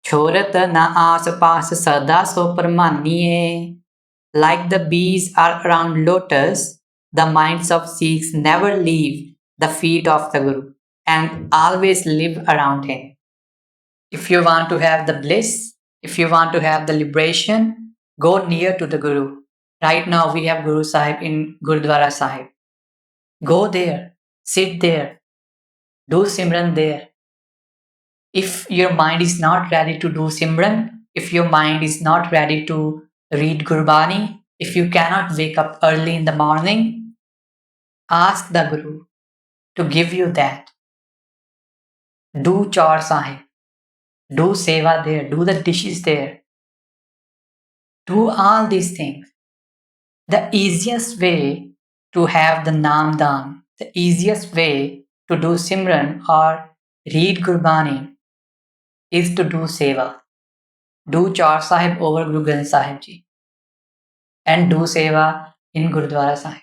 छोरत न आस पास सदा सो परमानिए. Like the bees are around lotus, the minds of Sikhs never leave the feet of the Guru and always live around him. If you want to have the bliss, if you want to have the liberation, go near to the Guru. Right now we have Guru Sahib in Gurdwara Sahib. Go there, sit there, do Simran there. If your mind is not ready to do Simran, if your mind is not ready to read Gurbani, if you cannot wake up early in the morning, ask the Guru to give you that. Do Chaur Sahib, do Seva there, do the dishes there, do all these things. The easiest way to have the Naam Daan, the easiest way to do Simran or read Gurbani is to do Seva. Do Chaur Sahib over Guru Granth Sahib Ji and do Seva in Gurdwara Sahib.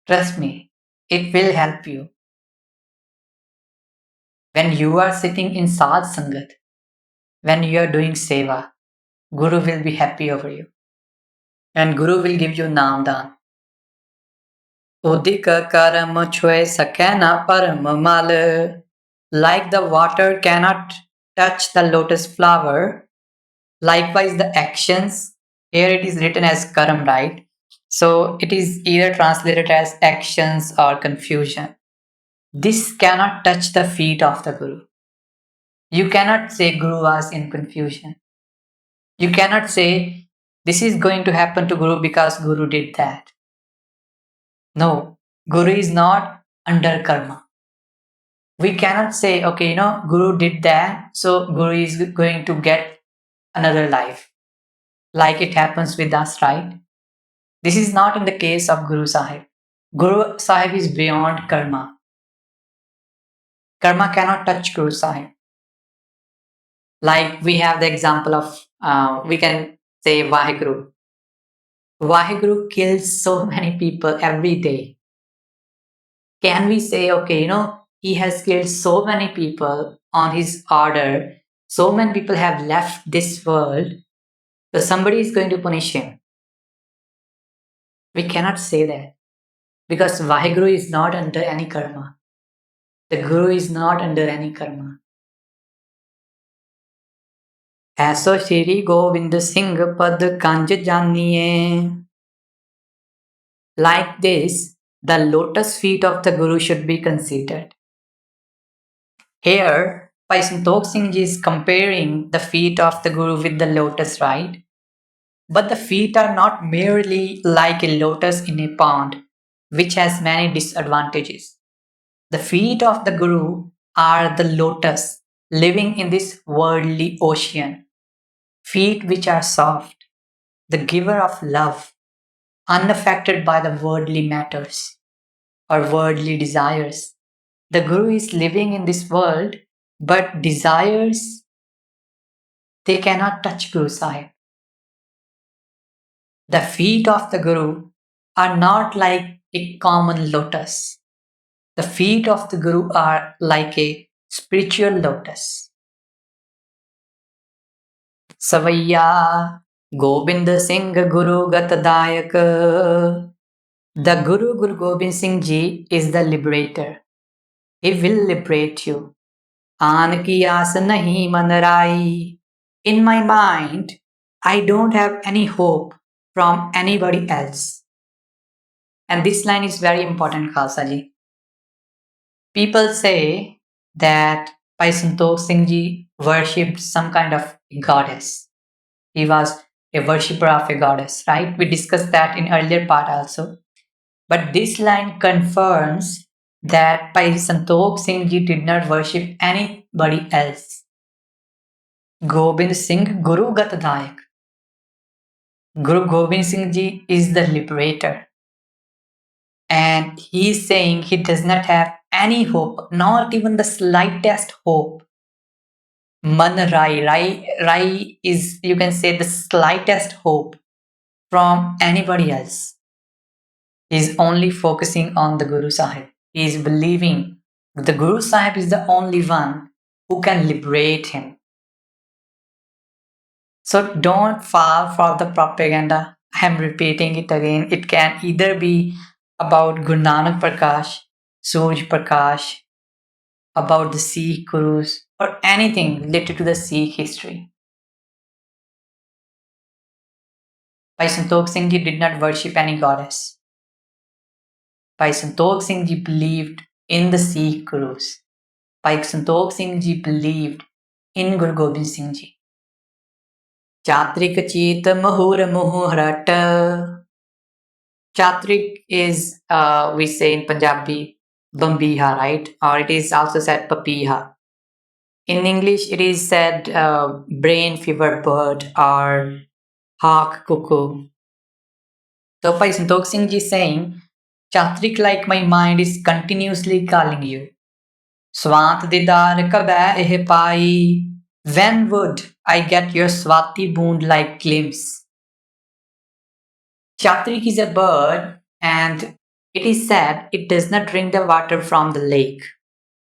Trust me, it will help you. When you are sitting in Sadh Sangat, when you are doing Seva, Guru will be happy over you. And Guru will give you Naam Daan. Udik karam chhoe sakena param mal. Like the water cannot touch the lotus flower, likewise the actions, here it is written as karam, right? So it is either translated as actions or confusion. This cannot touch the feet of the Guru. You cannot say Guru was in confusion. You cannot say this is going to happen to Guru because Guru did that. No, Guru is not under karma. We cannot say, okay, Guru did that, so Guru is going to get another life. Like it happens with us, right? This is not in the case of Guru Sahib. Guru Sahib is beyond karma. Karma cannot touch Guru Sahib. Like we have the example of, we can say Vaheguru. Vaheguru kills so many people every day. Can we say, okay, he has killed so many people on his order, so many people have left this world, so somebody is going to punish him? We cannot say that because Vaheguru is not under any karma. The Guru is not under any karma. ऐसो श्री गोविंद सिंह पद कंज जानिए. Like this, the lotus feet of the Guru should be considered. Here, Bhai Santokh Singh Ji is comparing the feet of the Guru with the lotus, right? But the feet are not merely like a lotus in a pond, which has many disadvantages. The feet of the Guru are the lotus living in this worldly ocean. Feet which are soft, the giver of love, unaffected by the worldly matters or worldly desires. The Guru is living in this world, but desires, they cannot touch Guru Sahib. The feet of the Guru are not like a common lotus. The feet of the Guru are like a spiritual lotus. Savaiya Gobind Singh Guru Gatadayak. The Guru Gobind Singh Ji is the liberator. He will liberate you. Aan ki aas nahi man rai. In my mind, I don't have any hope from anybody else. And this line is very important, Khalsa Ji. People say that Bhai Santokh Singh Ji worshipped some kind of goddess. He was a worshipper of a goddess, right? We discussed that in earlier part also. But this line confirms that Bhai Santokh Singh Ji did not worship anybody else. Gobind Singh Guru Gatadayak. Guru Gobind Singh Ji is the liberator. And he is saying he does not have any hope, not even the slightest hope. Man Rai is, you can say, the slightest hope from anybody else. He is only focusing on the Guru Sahib. He is believing the Guru Sahib is the only one who can liberate him. So don't fall for the propaganda. I'm repeating it again. It can either be about Guru Nanak Prakash, Surj Prakash, about the Sikh Gurus, or anything related to the Sikh history. Bhai Santokh Singh Ji did not worship any goddess. Bhai Santokh Singh Ji believed in the Sikh Gurus. Bhai Santokh Singh Ji believed in Guru Gobind Singh Ji. Chatrik Chit Mahur Muhurat. Chatrik is, we say in Punjabi, Bambiha, right? Or it is also said Papiha. In English, it is said brain fever bird or hawk cuckoo. So Bhai Santokh Singh Ji is saying, Chatrik, like my mind is continuously calling you. Swant didar kabeh eh pai. When would I get your swati boond like glimpse? Chatrik is a bird and it is said it does not drink the water from the lake.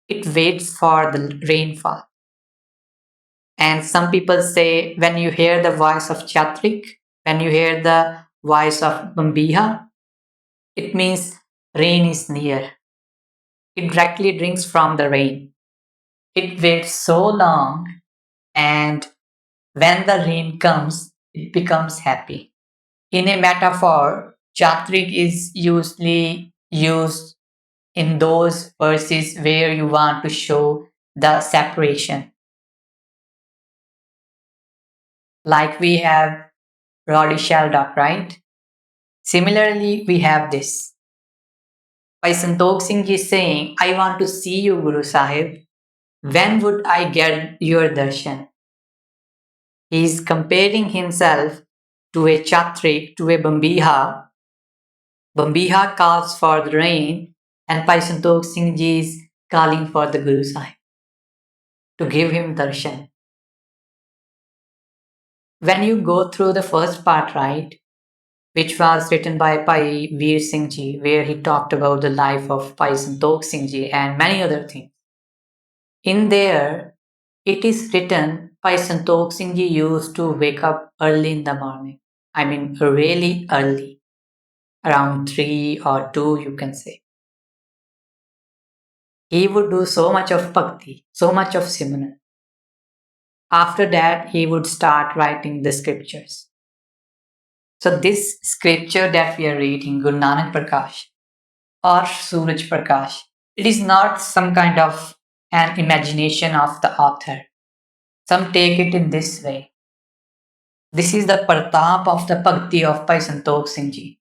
It waits for the rainfall. And some people say when you hear the voice of Chatrik, when you hear the voice of Bambiha, it means rain is near. It directly drinks from the rain. It waits so long, and when the rain comes, it becomes happy. In a metaphor, Chatrik is usually used in those verses where you want to show the separation. Like we have Roddy Shaldock, right? Similarly, we have this. By Santokh Singh is saying, I want to see you, Guru Sahib. When would I get your darshan? He is comparing himself to a chatrik, to a bambiha. Bambiha calls for the rain, and Bhai Santokh Singh Ji is calling for the Guru Sahib to give him darshan. When you go through the first part, right, which was written by Bhai Veer Singh Ji, where he talked about the life of Bhai Santokh Singh Ji and many other things. In there, it is written Bhai Santokh Singh Ji used to wake up early in the morning. I mean, really early, around 3 or 2, you can say. He would do so much of bhakti, so much of simran. After that, he would start writing the scriptures. So, this scripture that we are reading, Guru Nanak Prakash or Suraj Prakash, it is not some kind of an imagination of the author. Some take it in this way. This is the Pratap of the Bhakti of Bhai Santokh Singh Ji.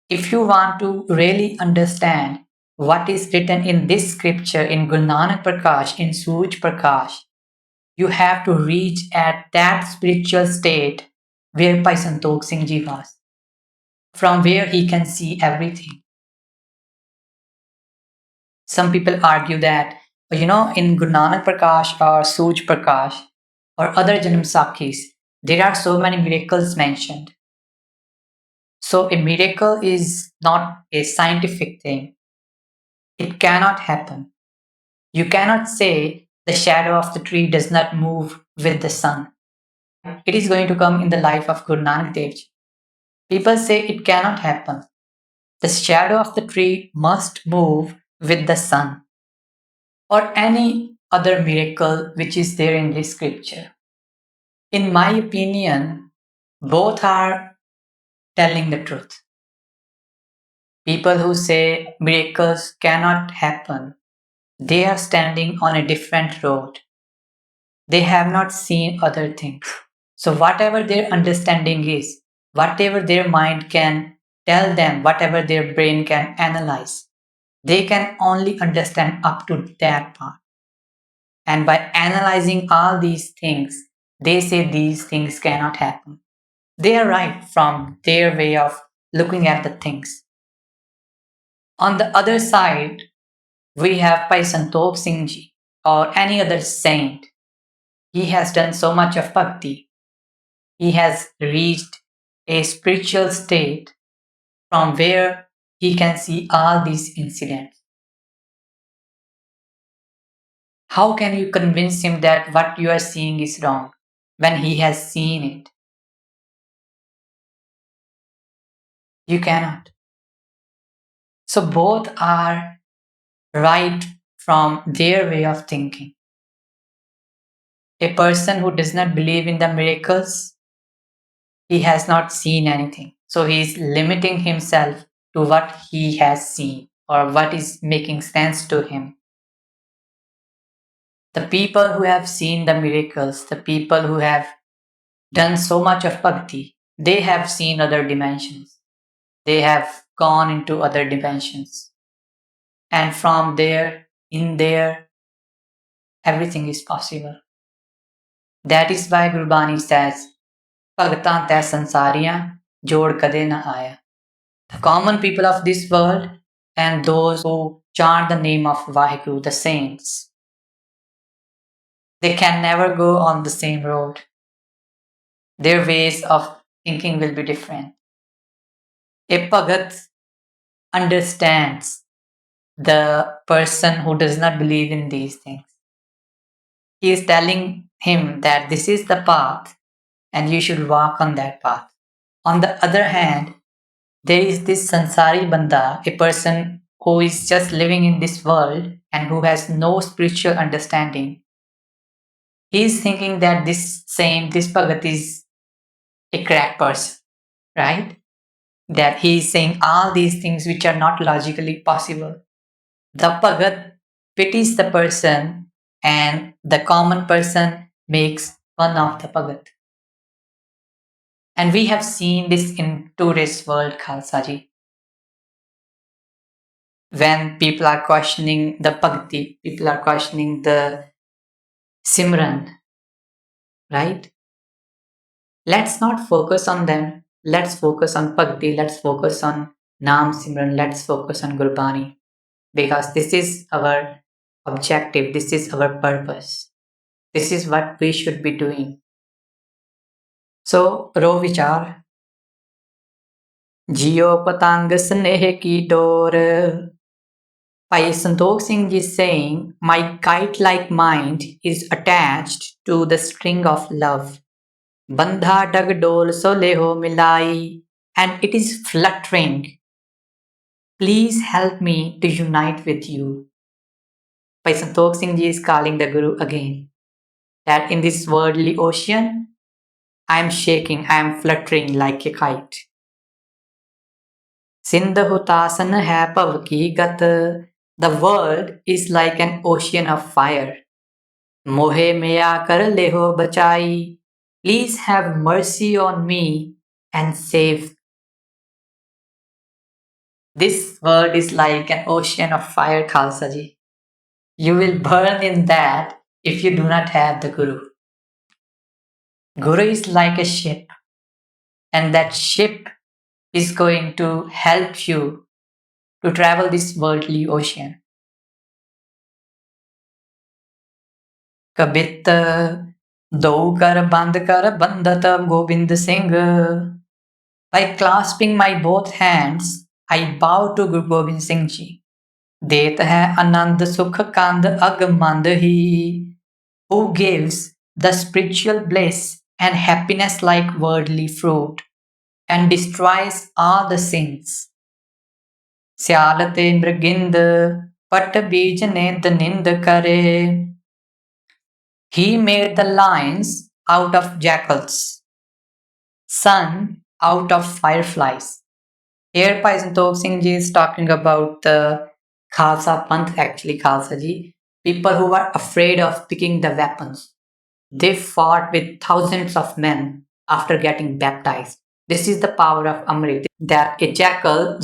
If you want to really understand what is written in this scripture in Guru Nanak Prakash, in Suraj Prakash, you have to reach at that spiritual state where Bhai Santokh Singh Ji was, from where he can see everything. Some people argue that, in Guru Nanak Prakash or Suraj Prakash or other Janam Sakhis, there are so many miracles mentioned. So a miracle is not a scientific thing. It cannot happen. You cannot say the shadow of the tree does not move with the sun. It is going to come in the life of Guru Nanak Dev Ji. People say it cannot happen. The shadow of the tree must move with the sun or any other miracle which is there in this scripture. In my opinion, both are telling the truth. People who say miracles cannot happen, they are standing on a different road. They have not seen other things. So, whatever their understanding is, whatever their mind can tell them, whatever their brain can analyze, they can only understand up to that part. And by analyzing all these things, they say these things cannot happen. They are right from their way of looking at the things. On the other side, we have Bhai Santokh Singh Ji or any other saint. He has done so much of bhakti. He has reached a spiritual state from where he can see all these incidents. How can you convince him that what you are seeing is wrong when he has seen it? You cannot. So both are right from their way of thinking. A person who does not believe in the miracles, he has not seen anything. So he is limiting himself to what he has seen or what is making sense to him. The people who have seen the miracles, the people who have done so much of bhakti, they have seen other dimensions. They have gone into other dimensions. And from there, in there, everything is possible. That is why Gurbani says, Bhagatan te sansariyan, jod kade na aaya. The common people of this world and those who chant the name of Vaheguru, the saints, they can never go on the same road. Their ways of thinking will be different. A Bhagat understands the person who does not believe in these things. He is telling him that this is the path and you should walk on that path. On the other hand, there is this Sansari Banda, a person who is just living in this world and who has no spiritual understanding. He is thinking that this saint, this Bhagat is a crack person, right? That he is saying all these things which are not logically possible. The Bhagat pities the person and the common person makes fun of the Bhagat. And we have seen this in today's world, Khalsaji. When people are questioning the Bhakti, people are questioning the Simran, right? Let's not focus on them. Let's focus on Bhakti. Let's focus on Naam Simran. Let's focus on Gurbani. Because this is our objective. This is our purpose. This is what we should be doing. So, रो विचार जियो पतंग स्नेह की door. Bhai Santokh Singh ji is saying, my kite-like mind is attached to the string of love. Bandha dag dol so leho milai, and it is fluttering. Please help me to unite with you. Bhai Santokh Singh ji is calling the Guru again. That in this worldly ocean, I am shaking, I am fluttering like a kite. Sindh hutasan hai pav ki gat. The world is like an ocean of fire. Mohe meya kar leho bachai. Please have mercy on me and save. This world is like an ocean of fire, Khalsa ji. You will burn in that if you do not have the Guru. Guru is like a ship, and that ship is going to help you to travel this worldly ocean. Kabit do kar bandhat Gobind Singh. By clasping my both hands, I bow to Guru Gobind Singh Ji. Det hai anand sukh kand agmand hi, who gives the spiritual bliss and happiness like worldly fruit and destroys all the sins. Syalate mrigind pat bij ne danind kare. He made the lions out of jackals, sun out of fireflies. Here, Bhai Santokh Singh Ji is talking about the Khalsa Panth, actually, Khalsa Ji. People who were afraid of picking the weapons. They fought with thousands of men after getting baptized. This is the power of Amrit. That a jackal,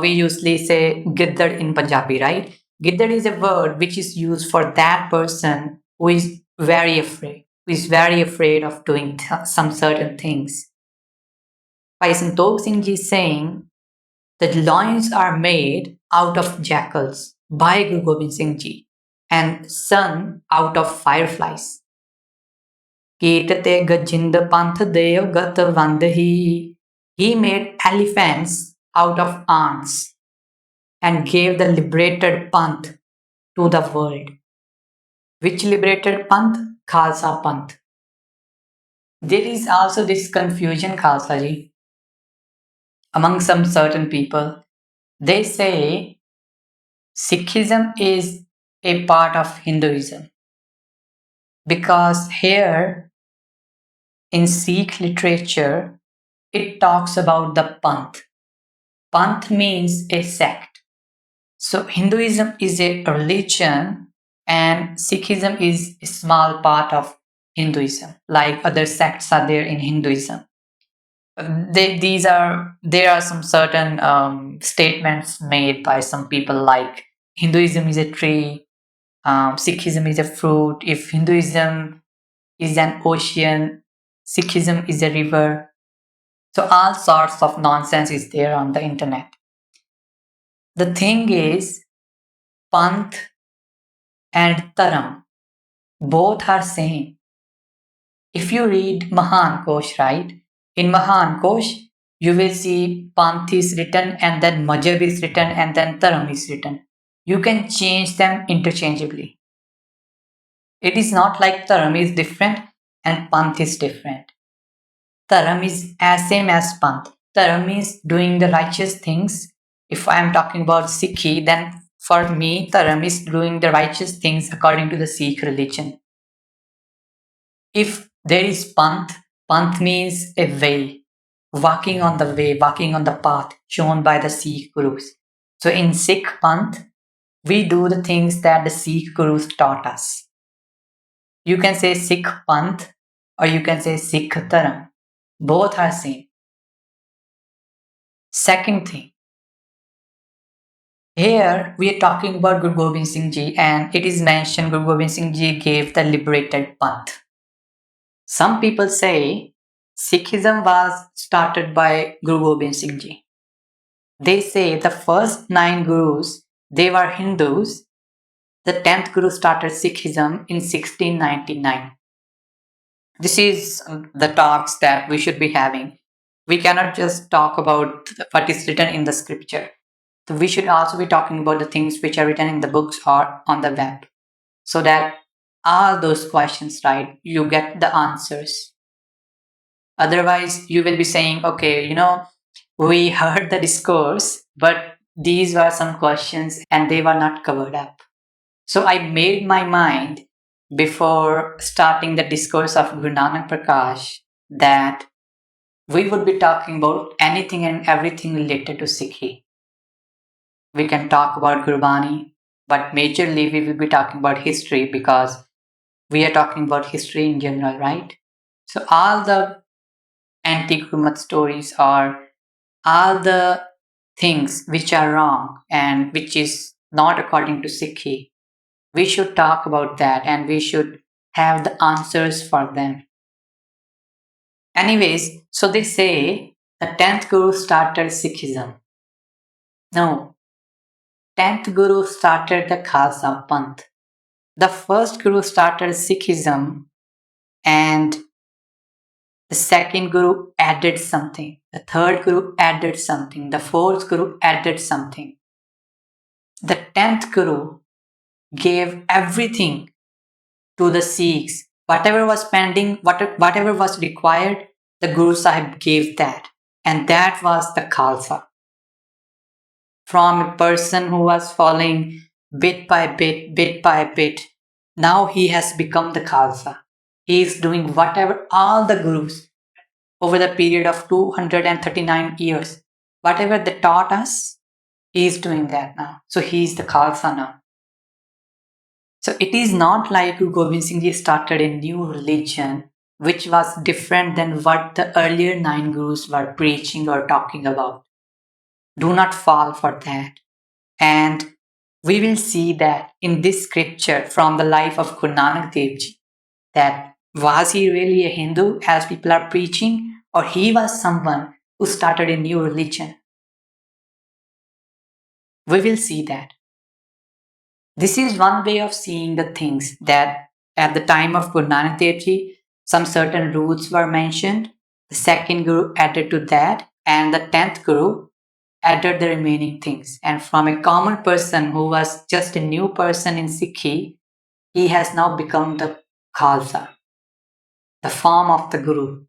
we usually say giddad in Punjabi, right? Giddad is a word which is used for that person who is very afraid of doing some certain things. Bhai Santokh Singh Ji is saying that lions are made out of jackals by Guru Gobind Singh Ji and sun out of fireflies. Ketate gajind panth dev gat vandhi. He made elephants out of ants and gave the liberated panth to the world. Which liberated Panth? Khalsa Panth. There is also this confusion, Khalsa ji, among some certain people. They say Sikhism is a part of Hinduism because here in Sikh literature it talks about the Panth. Panth means a sect. So Hinduism is a religion and Sikhism is a small part of Hinduism, like other sects are there in Hinduism. There are some certain statements made by some people like Hinduism is a tree, Sikhism is a fruit. If Hinduism is an ocean, Sikhism is a river. So all sorts of nonsense is there on the internet. The thing is, Panth and Taram both are same. If you read Mahan Kosh, right? In Mahan Kosh, you will see Panth is written and then Majab is written and then Taram is written. You can change them interchangeably. It is not like Taram is different and Panth is different. Taram is as same as Panth. Taram is doing the righteous things. If I am talking about Sikhi, then for me, Taram is doing the righteous things according to the Sikh religion. If there is Panth, Panth means a way, walking on the path shown by the Sikh Gurus. So in Sikh Panth, we do the things that the Sikh Gurus taught us. You can say Sikh Panth or you can say Sikh Taram. Both are same. Second thing, here we are talking about Guru Gobind Singh Ji and it is mentioned Guru Gobind Singh Ji gave the liberated Panth. Some people say Sikhism was started by Guru Gobind Singh Ji. They say the first 9 gurus, they were Hindus. The 10th guru started Sikhism in 1699. This is the talks that we should be having. We cannot just talk about what is written in the scripture. So we should also be talking about the things which are written in the books or on the web so that all those questions, right, you get the answers. Otherwise, you will be saying, okay, we heard the discourse, but these were some questions and they were not covered up. So I made my mind before starting the discourse of Guru Nanak Prakash that we would be talking about anything and everything related to Sikhi. We can talk about Gurbani, but majorly we will be talking about history because we are talking about history in general, right? So all the anti-Gurmat stories are all the things which are wrong and which is not according to Sikhi. We should talk about that and we should have the answers for them. Anyways, so they say the 10th Guru started Sikhism. No, 10th Guru started the Khalsa Panth. The first Guru started Sikhism and the second Guru added something. The third Guru added something. The fourth Guru added something. The 10th Guru gave everything to the Sikhs. Whatever was pending, whatever was required, the Guru Sahib gave that. And that was the Khalsa. From a person who was falling bit by bit, now he has become the Khalsa. He is doing whatever all the Gurus over the period of 239 years, whatever they taught us, he is doing that now. So he is the Khalsa now. So it is not like Guru Gobind Singh Ji started a new religion which was different than what the earlier 9 gurus were preaching or talking about. Do not fall for that. And we will see that in this scripture from the life of Guru Nanak Dev Ji, that was he really a Hindu as people are preaching, or he was someone who started a new religion? We will see that. This is one way of seeing the things, that at the time of Guru Nanak Dev Ji, some certain rules were mentioned. The second Guru added to that, and the 10th Guru added the remaining things. And from a common person who was just a new person in Sikhi, He has now become the Khalsa, the form of the Guru.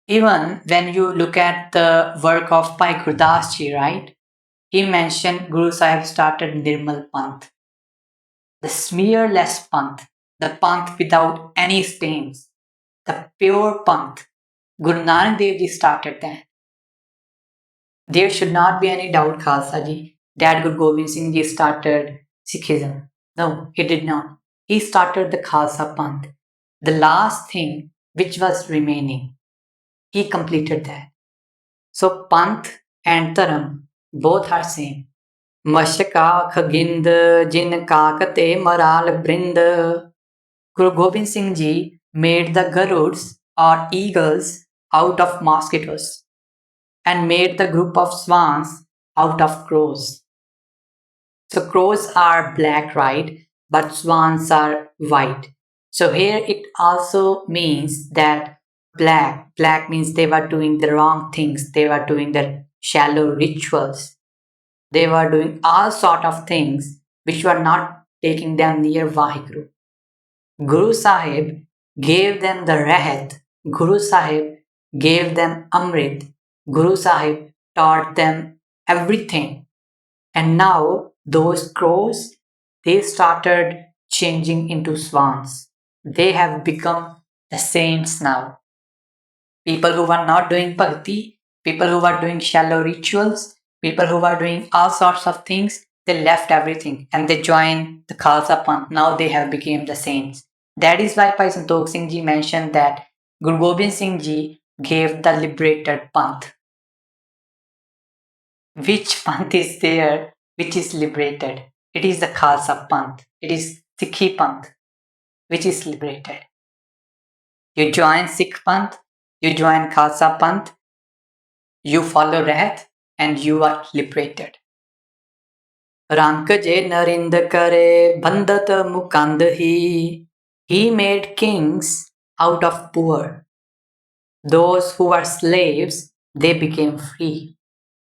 Even when you look at the work of Bhai Gurdas ji, right? He mentioned Guru Sahib started Nirmal Panth, the smearless Panth, the Panth without any stains, the pure Panth. Guru Nanak Dev Ji started that. There should not be any doubt, Khalsa ji, that Guru Gobind Singh Ji started Sikhism. No, he did not. He started the Khalsa Panth, the last thing which was remaining. He completed that. So Panth and Dharam both are same. Mashka Khagind Jin Kakate Maral Brind. Guru Gobind Singh Ji made the Garuds or eagles out of mosquitoes and made the group of swans out of crows. So crows are black, right? But swans are white. So here it also means that black means they were doing the wrong things. They were doing the shallow rituals. They were doing all sort of things which were not taking them near Vaheguru. Guru Sahib gave them the Rahat. Guru Sahib gave them Amrit. Guru Sahib taught them everything. And now those crows, they started changing into swans. They have become the saints now. People who were not doing bhakti, people who were doing shallow rituals, people who were doing all sorts of things, they left everything and they joined the Khalsa Panth. Now they have become the saints. That is why Bhai Santokh Singh Ji mentioned that Guru Gobind Singh Ji gave the liberated Panth. Which Panth is there which is liberated? It is the Khalsa Panth. It is Sikhi Panth which is liberated. You join Sikh Panth, you join Khalsa Panth, you follow Rahat, and you are liberated. Rankaje Narind Kare Bandhat Mukandhi. He made kings out of poor. Those who were slaves, they became free.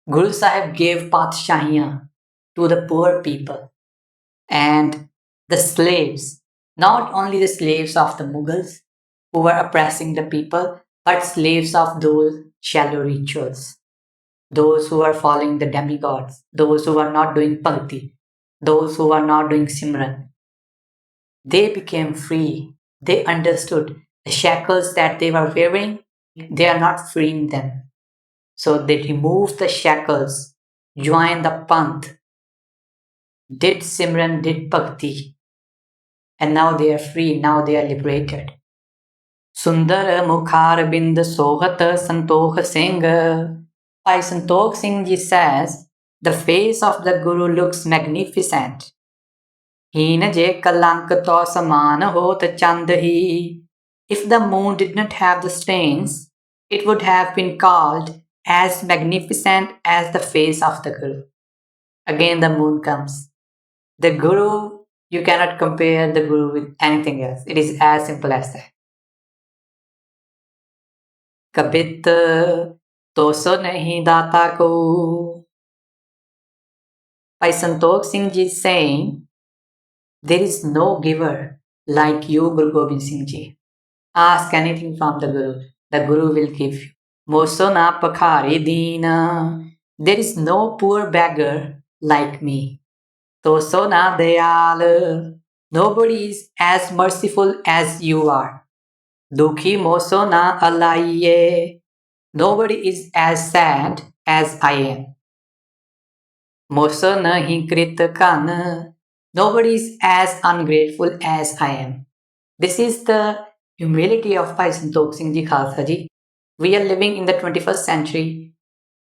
Guru Sahib gave Patshahiyan to the poor people and the slaves, not only the slaves of the Mughals who were oppressing the people, but slaves of those shallow rituals, those who are following the demigods, those who are not doing bhakti, those who are not doing simran. They became free. They understood the shackles that they were wearing, they are not freeing them. So they removed the shackles, joined the panth, did simran, did bhakti, and now they are free, now they are liberated. Sundar Mukhar Bind Sohat Santokh Singh. Bhai Santokh Singh Ji says, the face of the Guru looks magnificent. Heen je kalank to saman hot chand hi. If the moon did not have the stains, it would have been called as magnificent as the face of the Guru. Again the moon comes. The Guru, you cannot compare the Guru with anything else. It is as simple as that. कबित तो सो नहीं दाता को. By Santokh Singh Ji is saying, there is no giver like you, Guru Gobind Singh Ji. Ask anything from the Guru will give you. Moso na pakhari deena. There is no poor beggar like me. Toso na dayal. Nobody is as merciful as you are. Dukhi moso na alaiye. Nobody is as sad as I am. Moso nahi krit kan. Nobody is as ungrateful as I am. This is the humility of Bhai Santokh Singh Ji Khalsa Ji. We are living in the 21st century.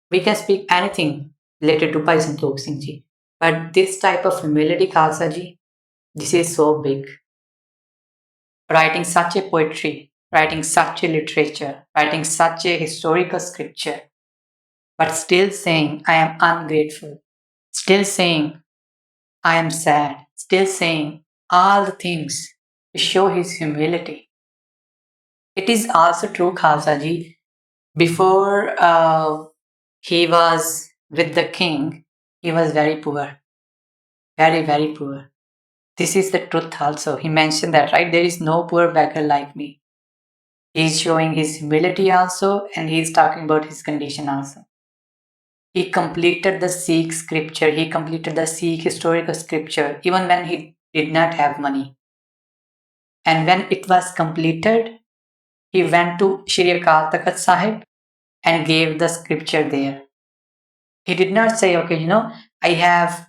We can speak anything related to Bhai Santokh Singh Ji. But this type of humility, Khalsa Ji, this is so big. Writing such a poetry, writing such a literature, writing such a historical scripture, but still saying, I am ungrateful, still saying, I am sad, still saying all the things to show his humility. It is also true, Khalsa Ji, before he was with the king, he was very poor, Very, very poor. This is the truth also. He mentioned that, right? There is no poor beggar like me. He's showing his humility also, and he's talking about his condition also. He completed the Sikh scripture, he completed the Sikh historical scripture, even when he did not have money. And when it was completed, he went to Shri Akal Takht Sahib and gave the scripture there. He did not say, okay, I have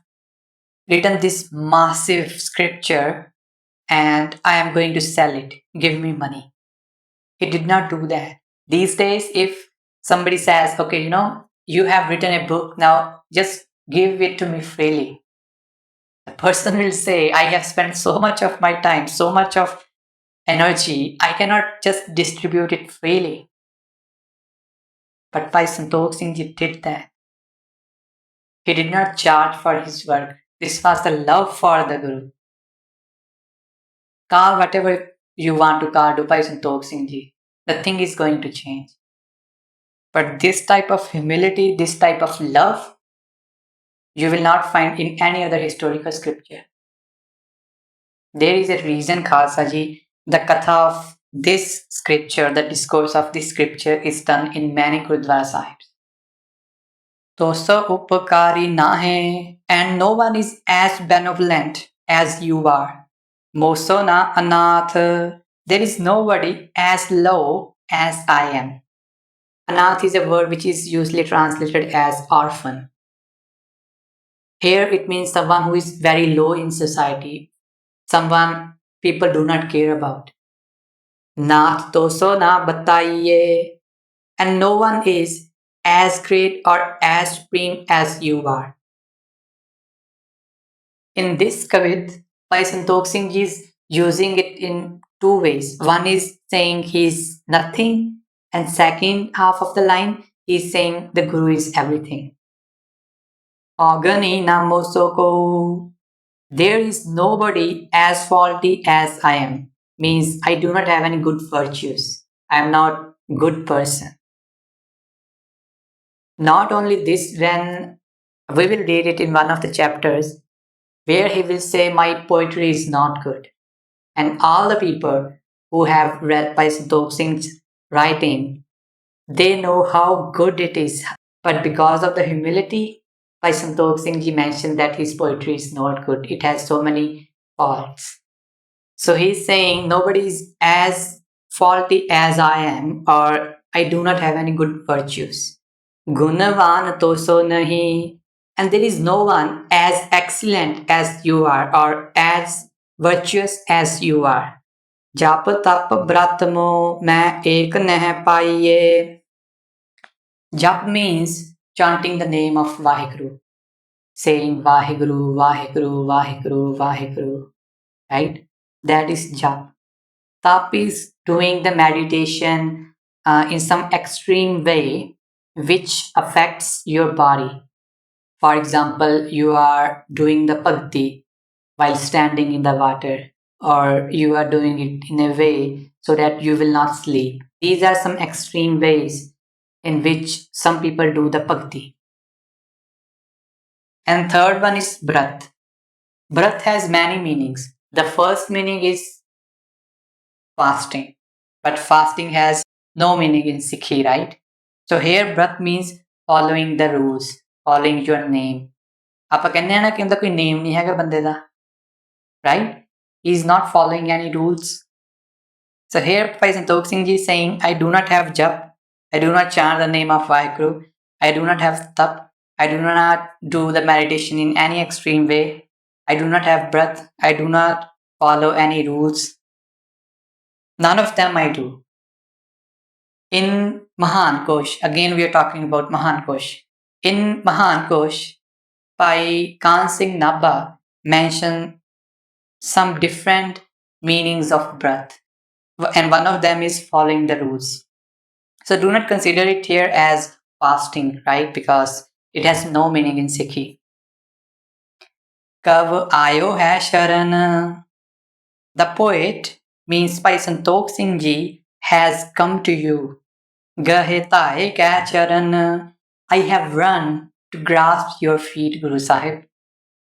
written this massive scripture and I am going to sell it. Give me money. He did not do that. These days, if somebody says, okay, you have written a book, now just give it to me freely. The person will say, I have spent so much of my time, so much of energy, I cannot just distribute it freely. But Bhai Santokh Singh Ji did that. He did not charge for his work. This was the love for the Guru. Call whatever you want to call to Bhai Santokh Singh Ji. The thing is going to change. But this type of humility, this type of love, you will not find in any other historical scripture. There is a reason, Khalsa Ji, the katha of this scripture, the discourse of this scripture is done in many Gurudwara Sahibs. Tosa upakari nahe, and no one is as benevolent as you are. Mosona anath, there is nobody as low as I am. Anath is a word which is usually translated as orphan. Here it means someone who is very low in society, someone people do not care about. Nath toso na bataiye, and no one is as great or as supreme as you are. In this kavit, Bhai Santokh Singh Ji is using it in two ways. One is saying he's nothing, and second half of the line is saying the Guru is everything. Agani namosoko, there is nobody as faulty as I am. Means I do not have any good virtues. I am not good person. Not only this, when we will read it in one of the chapters, where he will say, my poetry is not good. And all the people who have read Bhai Santokh Singh's writing, they know how good it is. But because of the humility, Bhai Santokh Singh Ji mentioned that his poetry is not good. It has so many faults. So he's saying nobody is as faulty as I am, or I do not have any good virtues. Gunavan toso nahi, and there is no one as excellent as you are, or as virtuous as you are. Jap tap bratmo main ek neh paiye. Jap means chanting the name of Vaheguru, saying Vaheguru, Vaheguru, Vaheguru, Vaheguru, right? That is jap. Tap is doing the meditation in some extreme way which affects your body. For example, you are doing the bhakti while standing in the water, or you are doing it in a way so that you will not sleep. These are some extreme ways in which some people do the bhakti. And third one is brat. Brat has many meanings. The first meaning is fasting, but fasting has no meaning in Sikhi, right? So here brat means following the rules, following your name. ਆਪਾਂ ਕਹਿੰਦੇ ਆ ਨਾ ਕਿ ਇਹਦਾ ਕੋਈ ਨੇਮ ਨਹੀਂ ਹੈਗਾ ਬੰਦੇ ਦਾ, right? He is not following any rules. So here Bhai Santokh Singh Ji is saying, I do not have jap, I do not chant the name of Vaheguru, I do not have tap, I do not do the meditation in any extreme way, I do not have breath, I do not follow any rules. None of them I do. In Mahan Kosh, again we are talking about Mahan Kosh. In Mahan Kosh, Bhai Khan Singh Nabha mentioned some different meanings of breath, and one of them is following the rules. So do not consider it here as fasting, right? Because it has no meaning in Sikhi. Kav ayo hai sharan. The poet means Bhai Santokh Singh Ji has come to you. Gahe tae kya charan. I have run to grasp your feet, Guru Sahib.